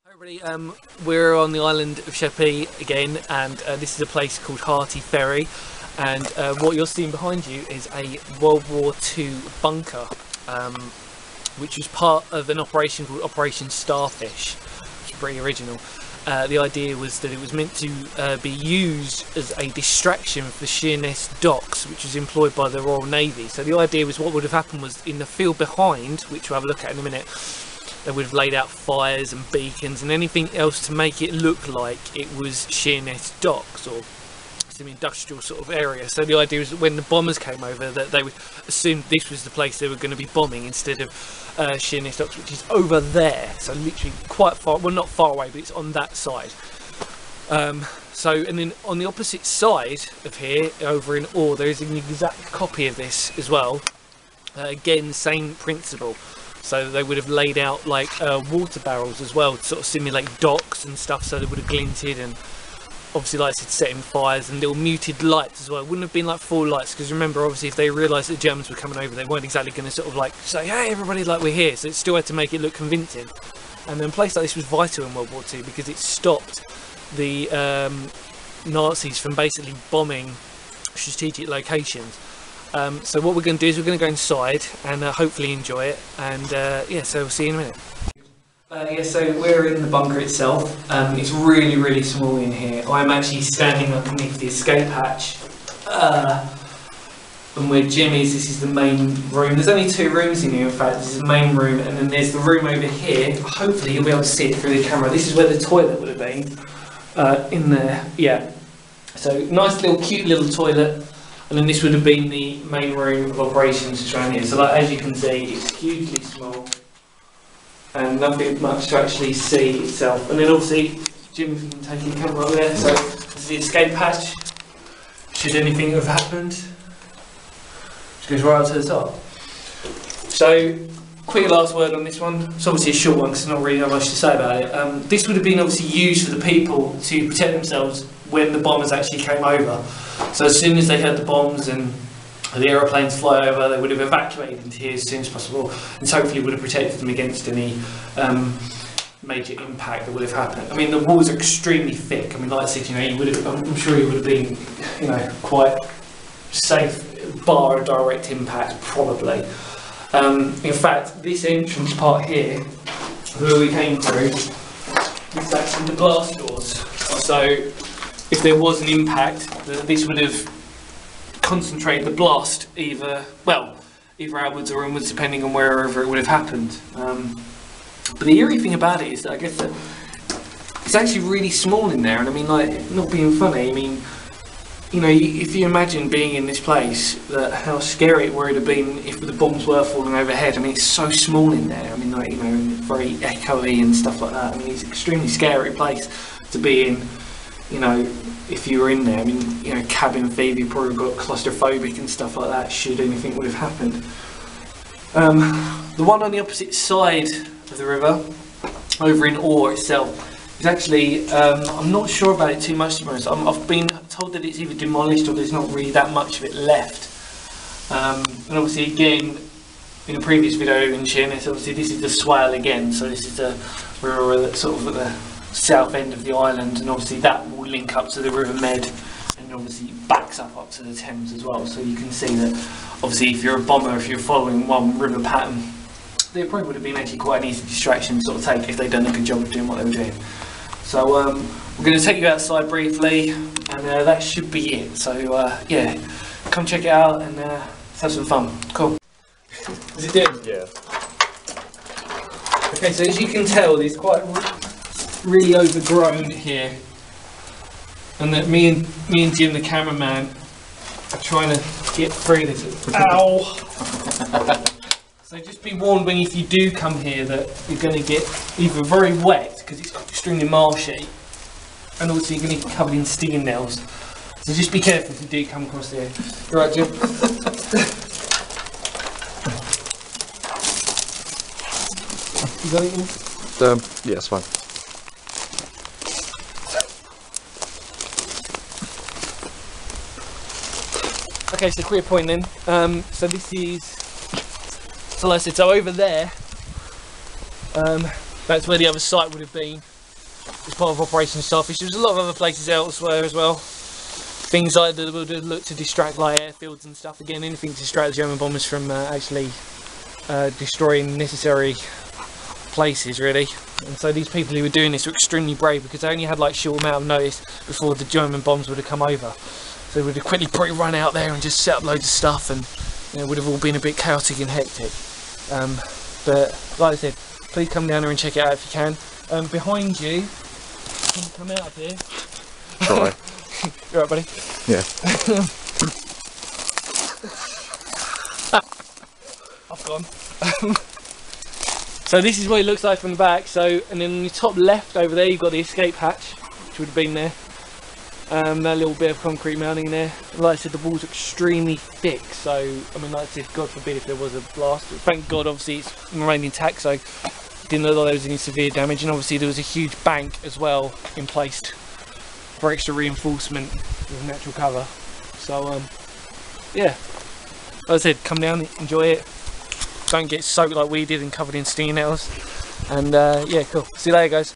Hi everybody, we're on the island of Sheppey again, and this is a place called Hearty Ferry, and what you're seeing behind you is a World War II bunker, which was part of an operation called Operation Starfish, which is pretty original. The idea was that it was meant to be used as a distraction for Sheerness docks, which was employed by the Royal Navy. So the idea was what would have happened was in the field behind, which we'll have a look at in a minute, they would have laid out fires and beacons and anything else to make it look like it was Sheerness docks or some industrial sort of area. So the idea was that when the bombers came over, that they would assume this was the place they were going to be bombing instead of Sheerness docks, which is over there. So literally quite far, well not far away, but it's on that side. And then on the opposite side of here, over in Orr, there is an exact copy of this as well. Again, same principle. So they would have laid out like water barrels as well to sort of simulate docks and stuff, so they would have glinted, and obviously, like I said, setting fires and little muted lights as well. It wouldn't have been like full lights, because remember, obviously, if they realised that the Germans were coming over, they weren't exactly going to sort of like say, hey everybody, like we're here. So it still had to make it look convincing. And then a place like this was vital in World War II because it stopped the Nazis from basically bombing strategic locations. So what we're going to do is we're going to go inside and hopefully enjoy it, and yeah, so we'll see you in a minute. Yeah, so we're in the bunker itself. It's really small in here. I'm actually standing underneath the escape hatch, and where Jim is, this is the main room. There's only two rooms in here, in fact. This is the main room, and then there's the room over here. Hopefully you'll be able to see it through the camera. This is where the toilet would have been, in there, yeah. So nice little cute little toilet. And then this would have been the main room of operations just around here. So like, as you can see, it's hugely small and nothing much to actually see itself. And then obviously, Jim, if you can take your camera up there, so this is the escape hatch. Should anything have happened, it goes right up to the top. So, quick last word on this one. It's obviously a short one because there's not really much to say about it. This would have been obviously used for the people to protect themselves when the bombers actually came over. So as soon as they heard the bombs and the aeroplanes fly over, they would have evacuated into here as soon as possible, and hopefully would have protected them against any major impact that would have happened. I mean, the walls are extremely thick. I mean, like I said, you know, you would have, I'm sure you would have been, you know, quite safe, bar a direct impact, probably. In fact, this entrance part here, where we came through, is actually the blast doors. So if there was an impact, this would have concentrated the blast either outwards or inwards, depending on wherever it would have happened. But the eerie thing about it is that I guess that it's actually really small in there, and I mean, like, not being funny, I mean, you know, if you imagine being in this place, how scary it would have been if the bombs were falling overhead. I mean, it's so small in there. I mean, like, you know, very echoey and stuff like that. I mean, it's an extremely scary place to be in. You know, if you were in there, I mean, you know, cabin fever, you probably got claustrophobic and stuff like that, should anything would have happened. The one on the opposite side of the river, over in Orr itself, is actually, I'm not sure about it too much, to be honest. I've been told that it's either demolished or there's not really that much of it left. And obviously, again, in a previous video in Sheerness, obviously this is the swale again, so this is the river that's sort of at the south end of the island, and obviously that will link up to the River Med, and obviously backs up to the Thames as well. So you can see that obviously if you're a bomber, if you're following one river pattern, there probably would have been actually quite an easy distraction to sort of take if they'd done a good job of doing what they were doing. So we're going to take you outside briefly, and that should be it. So yeah, come check it out and let's have some fun. Cool. Is it doing? Yeah. Okay, so as you can tell, it's quite really overgrown here, and that me and Jim, the cameraman, are trying to get through this. Ow! So just be warned, when if you do come here, that you're going to get either very wet because it's extremely marshy, and also you're going to get covered in stinging nails. So just be careful if you do come across here. You right, Jim? You got it? Yeah, it's fine. Okay, so quick point then. So this is, so like I said, so over there, that's where the other site would have been. as part of Operation Starfish. There's a lot of other places elsewhere as well. Things like that would look to distract like airfields and stuff. Again, anything to distract the German bombers from actually destroying necessary places, really. And so these people who were doing this were extremely brave, because they only had like short amount of notice before the German bombs would have come over. So they would have quickly probably run out there and just set up loads of stuff, and it would have all been a bit chaotic and hectic. But like I said, please come down here and check it out if you can. Behind you, can you come out of here? Try. You alright, buddy? Yeah. I've gone. So this is what it looks like from the back. So, and then on the top left over there, you've got the escape hatch, which would have been there. That little bit of concrete mounting there. Like I said, the walls are extremely thick. So, I mean, like I said, God forbid if there was a blast. But thank God, obviously, it's remained intact. So, didn't look like there was any severe damage. And obviously, there was a huge bank as well in place for extra reinforcement with natural cover. So, yeah. Like I said, come down, enjoy it. Don't get soaked like we did and covered in stinging nettles. And yeah, cool. See you later, guys.